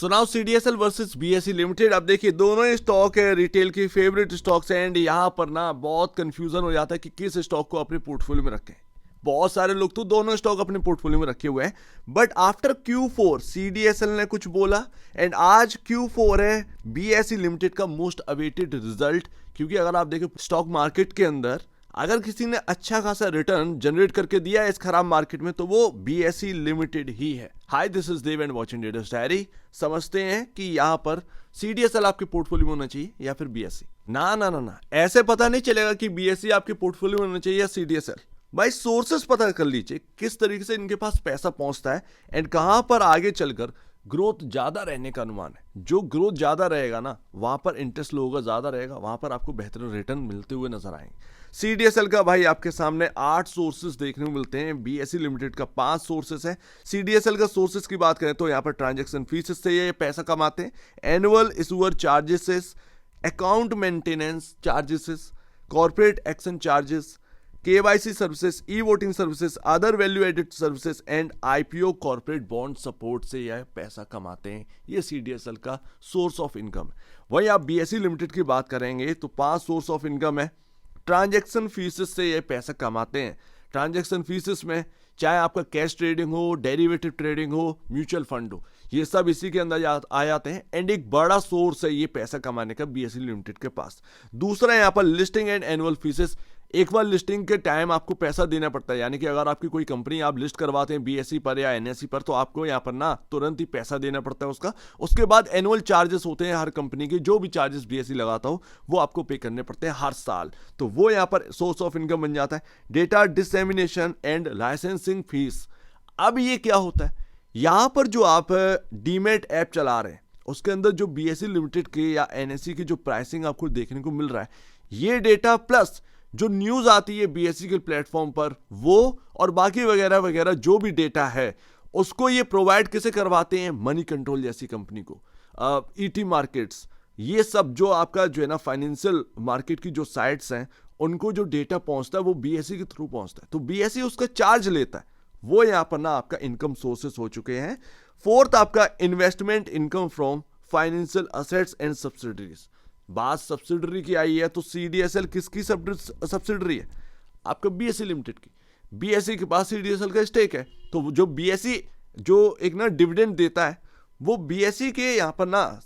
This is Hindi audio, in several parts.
सुनाओ सीडीएसएल वर्सेस बीएसई लिमिटेड। अब देखिए दोनों ही स्टॉक है रिटेल की फेवरेट स्टॉक्स हैं एंड यहाँ पर ना बहुत कंफ्यूजन हो जाता है कि किस स्टॉक को अपने पोर्टफोलियो में रखें। बहुत सारे लोग तो दोनों स्टॉक अपने पोर्टफोलियो में रखे हुए हैं, बट आफ्टर Q4 सीडीएसएल ने कुछ बोला एंड आज Q4 है बीएसई लिमिटेड का मोस्ट अवेटेड रिजल्ट। क्योंकि अगर आप देखें स्टॉक मार्केट के अंदर अगर किसी ने अच्छा खासा रिटर्न जनरेट करके दिया है इस खराब मार्केट में तो वो बीएसई लिमिटेड ही है। Hi this is Dev and watching traders diary. समझते हैं कि यहाँ पर सीडीएसएल आपके पोर्टफोलियो में होना चाहिए या फिर बीएसई। ना ना ना ना, ऐसे पता नहीं चलेगा कि बीएसई आपके पोर्टफोलियो में होना चाहिए या सीडीएसएल। भाई सोर्सेस पता कर लीजिए किस तरीके से इनके पास पैसा पहुंचता है एंड कहां पर आगे चलकर ग्रोथ ज्यादा रहने का अनुमान है। जो ग्रोथ ज्यादा रहेगा ना वहां पर इंटरेस्ट लोगों का ज्यादा रहेगा, वहां पर आपको बेहतर रिटर्न मिलते हुए नजर आएंगे। सीडीएसएल का भाई आपके सामने 8 सोर्सेस देखने को मिलते हैं, बीएसई लिमिटेड का 5 सोर्सेस है। सीडीएसएल का सोर्सेस की बात करें तो यहाँ पर ट्रांजैक्शन फीस से ये पैसा कमाते हैं, annual issuer charges, account maintenance charges, corporate action charges, KYC services, e voting services, other value added services and IPO corporate bond support से यह पैसा कमाते हैं। ये सीडीएसएल का सोर्स ऑफ इनकम है। वहीं आप बीएसई लिमिटेड की बात करेंगे तो 5 सोर्स ऑफ इनकम है। ट्रांजैक्शन फीसेस से ये पैसा कमाते हैं। ट्रांजैक्शन फीसेस में चाहे आपका कैश ट्रेडिंग हो, डेरिवेटिव ट्रेडिंग हो, म्यूचुअल फंड हो, ये सब इसी के अंदर आ जाते हैं एंड एक बड़ा सोर्स है ये पैसा कमाने का बीएसई लिमिटेड के पास। दूसरा यहाँ पर लिस्टिंग एंड एनुअल फीसेस। एक बार लिस्टिंग के टाइम आपको पैसा देना पड़ता है, यानी कि अगर आपकी कोई कंपनी आप लिस्ट करवाते हैं बीएसई पर या एनएसई पर तो आपको यहाँ पर ना तुरंत ही पैसा देना पड़ता है उसका। उसके बाद एनुअल चार्जेस होते हैं हर कंपनी के, जो भी चार्जेस बीएसई लगाता हो वो आपको पे करने पड़ते हैं हर साल, तो वो यहाँ पर सोर्स ऑफ इनकम बन जाता है। Data dissemination and licensing fees. अब ये क्या होता है, यहाँ पर जो आप डीमेट ऐप चला रहे हैं उसके अंदर जो बीएसई लिमिटेड के या एनएसई की जो प्राइसिंग आपको देखने को मिल रहा है, ये डेटा प्लस जो न्यूज आती है बीएसई के प्लेटफॉर्म पर वो और बाकी वगैरह वगैरह जो भी डेटा है उसको ये प्रोवाइड किसे करवाते हैं, मनी कंट्रोल जैसी कंपनी को, ईटी मार्केट्स, ये सब जो आपका जो है ना फाइनेंशियल मार्केट की जो साइट्स हैं उनको जो डेटा पहुंचता है वो बीएसई के थ्रू पहुंचता है, तो बीएसई उसका चार्ज लेता है। वो यहाँ पर ना आपका इनकम सोर्सेस हो चुके हैं। फोर्थ आपका investment income from financial assets and subsidiaries. बात सब्सिडरी की आई है तो सीडीएसएल किसकी सब्सिडरी है, आपका बीएसई लिमिटेड की। बीएसई के पास सीडीएसएल का स्टेक है, तो जो बीएसई जो एक ना डिविडेंड देता है वो बीएसई के यहाँ पर ना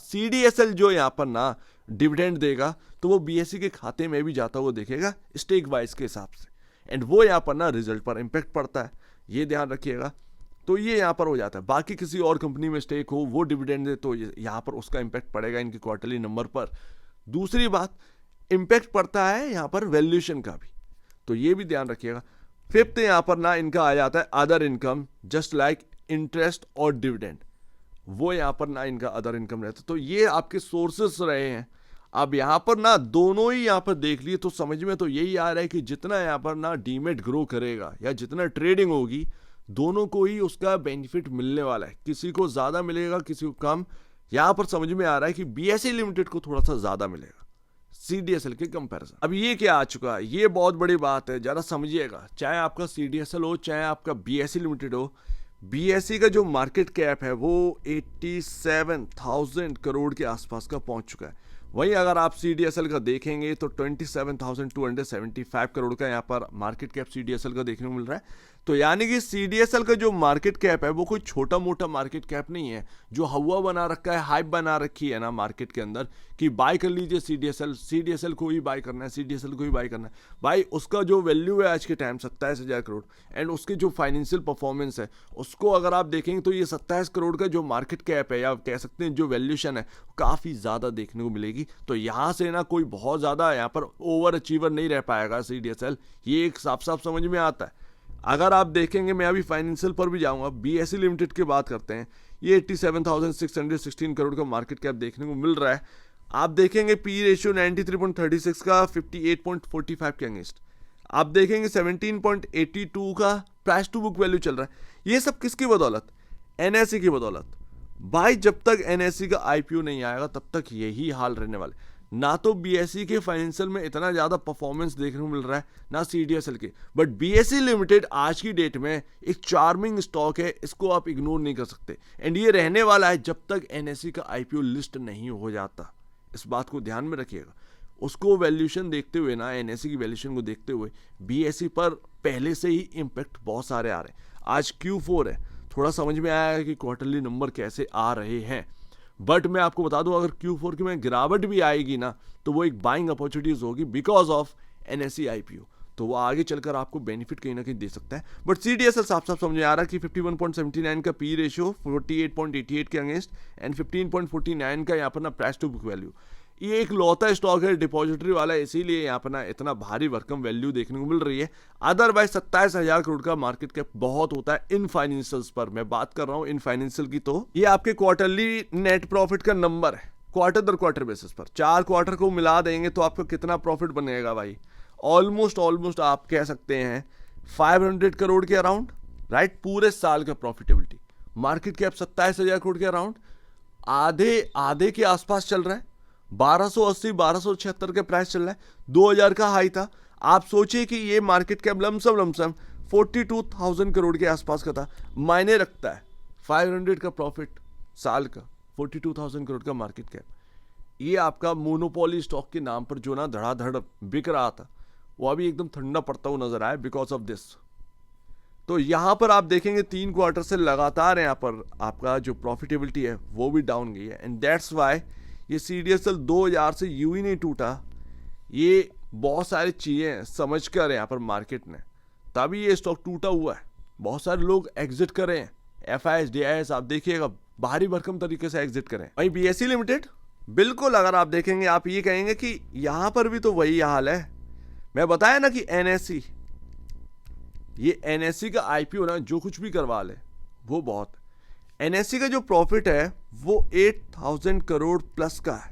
सीडीएसएल जो यहाँ पर ना डिविडेंड देगा तो वो बीएसई के खाते में भी जाता हुआ देखेगा स्टेक वाइज के हिसाब से, एंड वो यहाँ पर ना रिजल्ट पर इंपैक्ट पड़ता है, ये ध्यान रखिएगा। तो ये यहाँ पर हो जाता है। बाकी किसी और कंपनी में स्टेक हो वो डिविडेंड दे तो यहाँ पर उसका इंपैक्ट पड़ेगा इनके क्वार्टरली नंबर पर। दूसरी बात, इंपैक्ट पड़ता है यहाँ पर वैल्यूएशन का भी, तो ये भी ध्यान रखिएगा। फिफ्थ यहाँ पर ना इनका आ जाता है other income, just like interest और डिविडेंड, वो यहाँ पर ना इनका अदर इनकम रहता है। तो ये आपके सोर्सेस रहे हैं। अब यहाँ पर ना दोनों ही यहाँ पर देख लिए तो समझ में तो यही आ रहा है कि जितना यहाँ पर ना डीमेट ग्रो करेगा या जितना ट्रेडिंग होगी दोनों को ही उसका बेनिफिट मिलने वाला है, किसी को ज्यादा मिलेगा किसी को कम। यहां पर समझ में आ रहा है कि बीएसई लिमिटेड को थोड़ा सा ज्यादा मिलेगा सीडीएसएल के कंपैरिजन। अब ये क्या आ चुका है, ये बहुत बड़ी बात है, जरा समझिएगा। चाहे आपका सीडीएसएल हो चाहे आपका बीएसई लिमिटेड हो, बीएसई का जो मार्केट कैप है वो 87,000 करोड़ के आसपास का पहुंच चुका है। वहीं अगर आप सीडीएसएल का देखेंगे तो 27,275 करोड़ का यहाँ पर मार्केट कैप सीडीएसएल का देखने को मिल रहा है। तो यानी कि सीडीएसएल का जो मार्केट कैप है वो कोई छोटा मोटा मार्केट कैप नहीं है जो हवा बना रखा है, हाइप बना रखी है ना मार्केट के अंदर कि बाय कर लीजिए सीडीएसएल को ही बाय करना है, सीडीएसएल को ही बाय करना है। भाई उसका जो वैल्यू है आज के टाइम 27,000 करोड़ एंड उसकी जो फाइनेंशियल परफॉर्मेंस है उसको अगर आप देखेंगे तो ये 27 करोड़ का जो मार्केट कैप है या कह सकते हैं जो वैल्यूएशन है काफ़ी ज़्यादा देखने को मिलेगी। तो यहाँ से ना कोई बहुत ज़्यादा यहाँ पर ओवर अचीवर नहीं रह पाएगा सीडीएसएल, ये एक साफ साफ समझ में आता है। अगर आप देखेंगे, मैं अभी फाइनेंशियल पर भी जाऊंगा, बीएसई लिमिटेड की बात करते हैं, ये 87,616 करोड़ का मार्केट कैप देखने को मिल रहा है। आप देखेंगे पी रेशियो 93.36 का 58.45 के अगेंस्ट, आप देखेंगे 17.82 का प्राइस टू बुक वैल्यू चल रहा है। ये सब किसकी बदौलत, एनएसई की बदौलत। भाई जब तक एनएसई का आईपीओ नहीं आएगा तब तक यही हाल रहने वाले। ना तो बीएसई के फाइनेंशियल में इतना ज़्यादा परफॉर्मेंस देखने को मिल रहा है, ना सीडीएसएल के, बट बीएसई लिमिटेड आज की डेट में एक चार्मिंग स्टॉक है, इसको आप इग्नोर नहीं कर सकते। एंड ये रहने वाला है जब तक एनएसई का आईपीओ लिस्ट नहीं हो जाता, इस बात को ध्यान में रखिएगा। उसको वैल्यूएशन देखते हुए ना, एनएसई की वैल्यूएशन को देखते हुए बीएसई पर पहले से ही इम्पैक्ट बहुत सारे आ रहे हैं। आज Q4 है, थोड़ा समझ में आया है कि क्वार्टरली नंबर कैसे आ रहे हैं, बट मैं आपको बता दूं अगर Q4 की में गिरावट भी आएगी ना तो वो एक बाइंग अपॉर्चुनिटीज होगी बिकॉज ऑफ एनएसई आईपीओ, तो वो आगे चलकर आपको बेनिफिट कहीं ना कहीं दे सकता है। बट सीडीएसएल साफ साफ समझ में आ रहा है कि 51.79 का पी रेशियो 48.88 के अगेंस्ट एंड 15.49 का यहाँ पर ना प्राइस टू बुक वैल्यू, ये एक लौता स्टॉक है डिपॉजिटरी वाला, इसीलिए यहाँ पर ना इतना भारी भरकम वैल्यू देखने को मिल रही है। अदरवाइज 27,000 करोड़ का मार्केट कैप बहुत होता है इन फाइनेंशियल्स पर, मैं बात कर रहा हूँ इन फाइनेंशियल की। तो ये आपके क्वार्टरली नेट प्रॉफिट का नंबर है, क्वार्टर दर क्वार्टर बेसिस पर 4 क्वार्टर को मिला देंगे तो आपको कितना प्रॉफिट बनेगा भाई, ऑलमोस्ट आप कह सकते हैं 500 करोड़ के अराउंड, राइट, पूरे साल का प्रॉफिटेबिलिटी। मार्केट कैप 27,000 करोड़ के अराउंड, आधे के आसपास चल रहा है, 1280 1276 के प्राइस चल रहा है, 2000 का हाई था। आप सोचिए कि ये मार्केट कैप लमसम 42,000 करोड़ के आसपास का था, मायने रखता है 500 का प्रॉफिट साल का, 42,000 करोड़ का मार्केट कैप। ये आपका मोनोपोली स्टॉक के नाम पर जो ना धड़ाधड़ बिक रहा था वो अभी एकदम ठंडा पड़ता हुआ नजर आया बिकॉज ऑफ दिस। तो यहां पर आप देखेंगे 3 क्वार्टर से लगातार यहाँ पर आपका जो प्रॉफिटेबिलिटी है वो भी डाउन गई है, एंड दैट्स वाई ये सीडीएसएल 2000 से यूं ही नहीं टूटा। ये बहुत सारी चीजें समझ कर यहाँ पर मार्केट ने तभी ये स्टॉक टूटा हुआ है, बहुत सारे लोग एग्जिट कर रहे हैं, एफआईएस डीआईएस आप देखिएगा भारी भरकम तरीके से एग्जिट करें। वहीं बीएसई लिमिटेड बिल्कुल अगर आप देखेंगे आप ये कहेंगे कि यहां पर भी तो वही हाल है। मैं बताया ना कि एनएसई, ये एनएसई का आईपीओ ना जो कुछ भी करवा ले वो बहुत, एनएसई का जो प्रॉफिट है वो 8,000 करोड़ प्लस का है,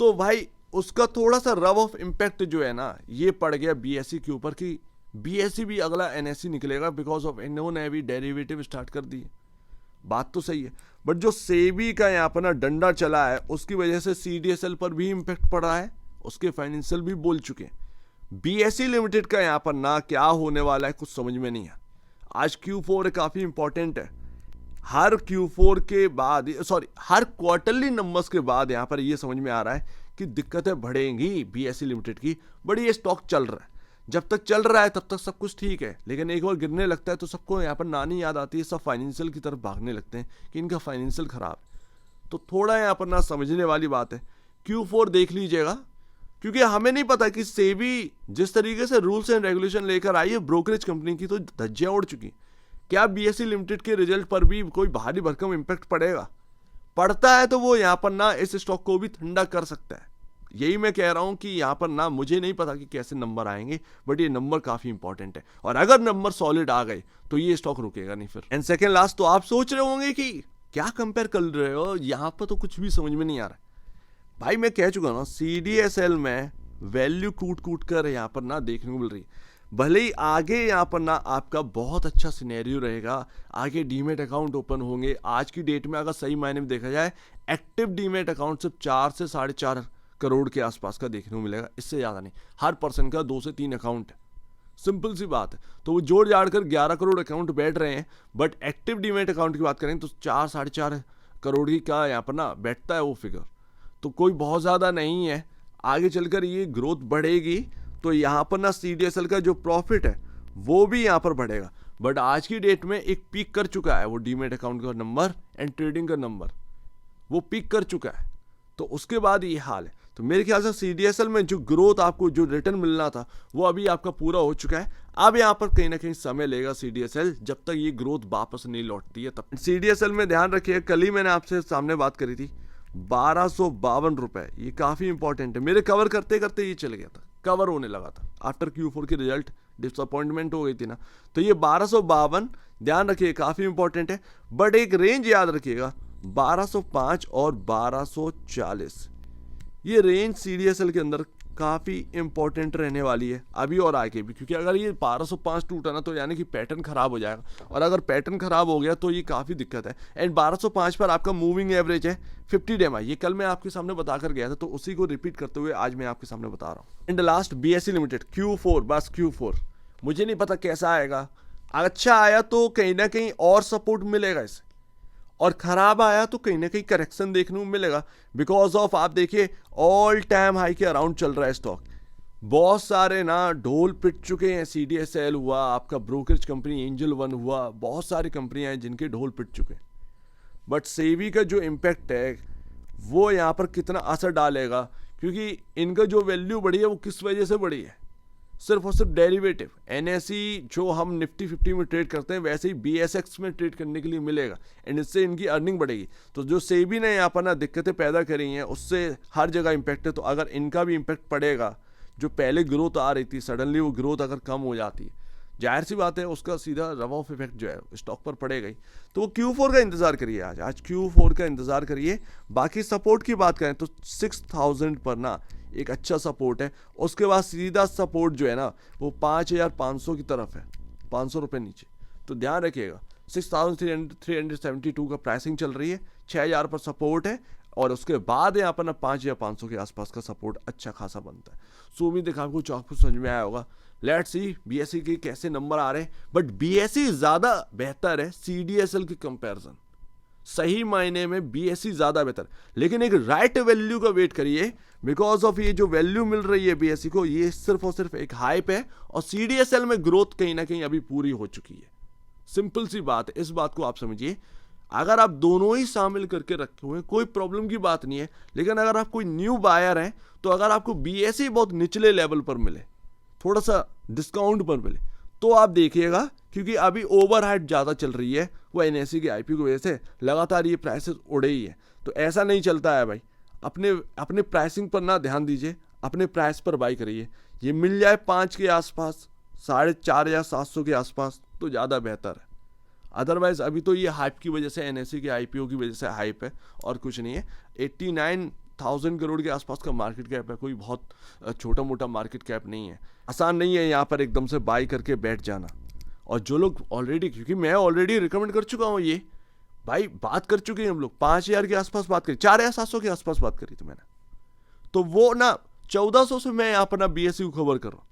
तो भाई उसका थोड़ा सा रब ऑफ इम्पैक्ट जो है ना ये पड़ गया बीएसई के ऊपर कि बीएसई भी अगला एनएसई निकलेगा बिकॉज ऑफ इन्होंने अभी डेरिवेटिव स्टार्ट कर दिए। बात तो सही है, बट जो सेबी का यहाँ पर ना डंडा चला है उसकी वजह से सीडीएसएल पर भी इम्पैक्ट पड़ा है, उसके फाइनेंशियल भी बोल चुके हैं। बीएसई लिमिटेड का यहाँ पर ना क्या होने वाला है कुछ समझ में नहीं है। आज Q4 काफी इंपॉर्टेंट है, हर Q4 के बाद, सॉरी हर क्वार्टरली नंबर्स के बाद यहाँ पर ये समझ में आ रहा है कि दिक्कतें बढ़ेंगी बीएसई लिमिटेड की। बड़ी ये स्टॉक चल रहा है, जब तक चल रहा है तब तक सब कुछ ठीक है, लेकिन एक बार गिरने लगता है तो सबको यहाँ पर नानी याद आती है, सब फाइनेंशियल की तरफ भागने लगते हैं कि इनका फाइनेंशियल खराब है। तो थोड़ा यहाँ पर ना समझने वाली बात है, Q4 देख लीजिएगा, क्योंकि हमें नहीं पता कि सेबी जिस तरीके से रूल्स एंड रेगुलेशन लेकर आई है ब्रोकरेज कंपनी की तो धज्जियां उड़ चुकी, क्या बीएसई लिमिटेड के रिजल्ट पर भी कोई भारी भरकम इम्पैक्ट पड़ेगा? पड़ता है तो वो यहाँ पर ना इस स्टॉक को भी ठंडा कर सकता है। यही मैं कह रहा हूं कि यहाँ पर ना मुझे नहीं पता कि कैसे नंबर आएंगे, बट ये नंबर काफी इंपॉर्टेंट है, और अगर नंबर सॉलिड आ गए तो ये स्टॉक रुकेगा नहीं फिर। एंड सेकेंड लास्ट, तो आप सोच रहे होंगे कि क्या कंपेयर कर रहे हो, यहाँ पर तो कुछ भी समझ में नहीं आ रहा। भाई मैं कह चुका ना सीडीएसएल में वैल्यू कूट कर यहाँ पर ना देखने को मिल रही है। भले ही आगे यहाँ पर ना आपका बहुत अच्छा सिनेरियो रहेगा, आगे डीमेट अकाउंट ओपन होंगे। आज की डेट में अगर सही मायने में देखा जाए एक्टिव डीमेट अकाउंट सिर्फ 4 से 4.5 करोड़ के आसपास का देखने को मिलेगा, इससे ज़्यादा नहीं। हर पर्सन का 2 से 3 अकाउंट है, सिंपल सी बात है। तो वो जोड़ जाड़ कर 11 करोड़ अकाउंट बैठ रहे हैं, बट एक्टिव डीमेट अकाउंट की बात करें तो 4-4.5 करोड़ ही का यहाँ पर ना बैठता है वो फिगर, तो कोई बहुत ज़्यादा नहीं है। आगे चलकर ये ग्रोथ बढ़ेगी तो यहाँ पर ना सीडीएसएल का जो प्रॉफिट है वो भी यहाँ पर बढ़ेगा, बट आज की डेट में एक पीक कर चुका है वो डीमेट अकाउंट का नंबर एंड ट्रेडिंग का नंबर, वो पीक कर चुका है। तो उसके बाद ये हाल है। तो मेरे ख्याल से सीडीएसएल में जो ग्रोथ आपको जो रिटर्न मिलना था वो अभी आपका पूरा हो चुका है। अब यहाँ पर कहीं ना कहीं समय लेगा सीडीएसएल, जब तक ये ग्रोथ वापस नहीं लौटती है तब। सीडीएसएल में ध्यान रखिए, कल ही मैंने आपसे सामने बात करी थी 1252 रुपए, ये काफी इंपॉर्टेंट है। मेरे कवर करते करते ये चल गया था, कवर होने लगा था आफ्टर Q4 की रिजल्ट, डिसअपॉइंटमेंट हो गई थी ना, तो ये 1252 ध्यान रखिए काफी इंपॉर्टेंट है। बट एक रेंज याद रखिएगा 1205 और 1240, ये रेंज सीडीएसएल के अंदर काफ़ी इंपॉर्टेंट रहने वाली है अभी और आगे भी, क्योंकि अगर ये 1205 टूटा ना तो यानी कि पैटर्न खराब हो जाएगा, और अगर पैटर्न खराब हो गया तो ये काफ़ी दिक्कत है। एंड 1205 पर आपका मूविंग एवरेज है 50 डेमा, ये कल मैं आपके सामने बता कर गया था, तो उसी को रिपीट करते हुए आज मैं आपके सामने बता रहा हूँ। And last BSE limited Q4, बस Q4 मुझे नहीं पता कैसा आएगा, अच्छा आया तो कहीं ना कहीं और सपोर्ट मिलेगा इसे, और खराब आया तो कहीं ना कहीं करेक्शन देखने को मिलेगा, बिकॉज ऑफ आप देखिए ऑल टाइम हाई के अराउंड चल रहा है स्टॉक। बहुत सारे ना ढोल पिट चुके हैं, CDSL हुआ, आपका ब्रोकरेज कंपनी एंजल वन हुआ, बहुत सारी कंपनियां हैं जिनके ढोल पिट चुके हैं। बट सेबी का जो इम्पैक्ट है वो यहाँ पर कितना असर डालेगा, क्योंकि इनका जो वैल्यू बढ़ी है वो किस वजह से बढ़ी है, सिर्फ और सिर्फ डेरिवेटिव। NSE जो हम निफ्टी 50 में ट्रेड करते हैं वैसे ही BSX में ट्रेड करने के लिए मिलेगा, एंड इससे इनकी अर्निंग बढ़ेगी। तो जो सेबी ने यहाँ पर ना दिक्कतें पैदा करी हैं उससे हर जगह इम्पैक्ट है, तो अगर इनका भी इम्पैक्ट पड़ेगा, जो पहले ग्रोथ आ रही थी सडनली वो ग्रोथ अगर कम हो जाती है, जाहिर सी बात है उसका सीधा रब ऑफ इफेक्ट जो है स्टॉक पर पड़ेगा ही। तो वो Q4 का इंतजार करिए, आज Q4 का इंतजार करिए। बाकी सपोर्ट की बात करें तो 6000 पर ना एक अच्छा सपोर्ट है, उसके बाद सीधा सपोर्ट जो है ना वो 5500 की तरफ है, 500 रुपये नीचे, तो ध्यान रखिएगा। 6372 का प्राइसिंग चल रही है, 6000 पर सपोर्ट है, और उसके बाद यहाँ पर ना 5500 के आसपास का सपोर्ट अच्छा खासा बनता है। सो उम्मीद है आपको आपको समझ में आया होगा। लेट्स सी BSE के कैसे नंबर आ रहे हैं, बट BSE ज़्यादा बेहतर है CDSL के कंपैरिजन, सही मायने में BSE ज़्यादा बेहतर, लेकिन एक राइट वैल्यू का वेट करिए, बिकॉज ऑफ ये जो वैल्यू मिल रही है BSE को ये सिर्फ और सिर्फ एक हाइप है, और CDSL में ग्रोथ कहीं ना कहीं अभी पूरी हो चुकी है। सिंपल सी बात है, इस बात को आप समझिए। अगर आप दोनों ही शामिल करके रखे हुए हैं कोई प्रॉब्लम की बात नहीं है, लेकिन अगर आप कोई न्यू बायर हैं तो अगर आपको BSE बहुत निचले लेवल पर मिले, थोड़ा सा डिस्काउंट पर मिले, तो आप देखिएगा, क्योंकि अभी ओवर हाइप ज़्यादा चल रही है वो NSE के IPO की वजह से, लगातार ये प्राइसेस उड़े ही है। तो ऐसा नहीं चलता है भाई, अपने प्राइसिंग पर ना ध्यान दीजिए, अपने प्राइस पर बाई करिए। ये मिल जाए 5 के आसपास, 4.5 या 700 के आसपास तो ज़्यादा बेहतर है। अदरवाइज अभी तो ये हाइप की वजह से, NSE के IPO की वजह से हाइप है और कुछ नहीं है। 89,000 करोड़ के आसपास का मार्केट कैप है, कोई बहुत छोटा मोटा मार्केट कैप नहीं है। आसान नहीं है यहाँ पर एकदम से बाई करके बैठ जाना। और जो लोग ऑलरेडी, क्योंकि मैं ऑलरेडी रिकमेंड कर चुका हूँ, ये भाई बात कर चुके हैं हम लोग, 5000 के आसपास बात करी, 4700 के आसपास बात करी थी मैंने, तो वो ना 1400 से मैं यहाँ पर ना BSE को कवर कर रहा हूँ।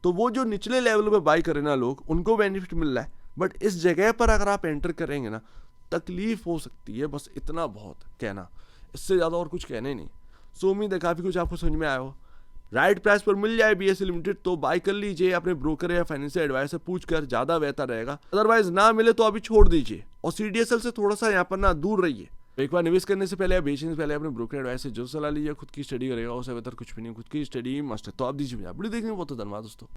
तो वो जो निचले लेवल पे बाई करे ना लोग, उनको बेनिफिट मिल रहा है, बट इस जगह पर अगर आप एंटर करेंगे ना तकलीफ हो सकती है, बस इतना बहुत कहना, इससे ज़्यादा और कुछ कहने नहीं। सो उम्मीद है काफ़ी कुछ आपको समझ में आया हो। राइट प्राइस पर मिल जाए BSE लिमिटेड तो बाई कर लीजिए, अपने ब्रोकर या फाइनेंशियल एडवाइस से पूछ कर, ज़्यादा बेहतर रहेगा। अदरवाइज ना मिले तो अभी छोड़ दीजिए, और CDSL से थोड़ा सा यहाँ पर ना दूर रहिए। एक बार निवेश करने से पहले या बेचने से पहले अपने ब्रोकर एडवाइस से जो सलाह लीजिए, खुद की स्टडी करेगा, उससे बेहतर कुछ भी नहीं, खुद की स्टडी मस्ट है। तो आप दीजिए, वीडियो देखने में बहुत धन्यवाद दोस्तों।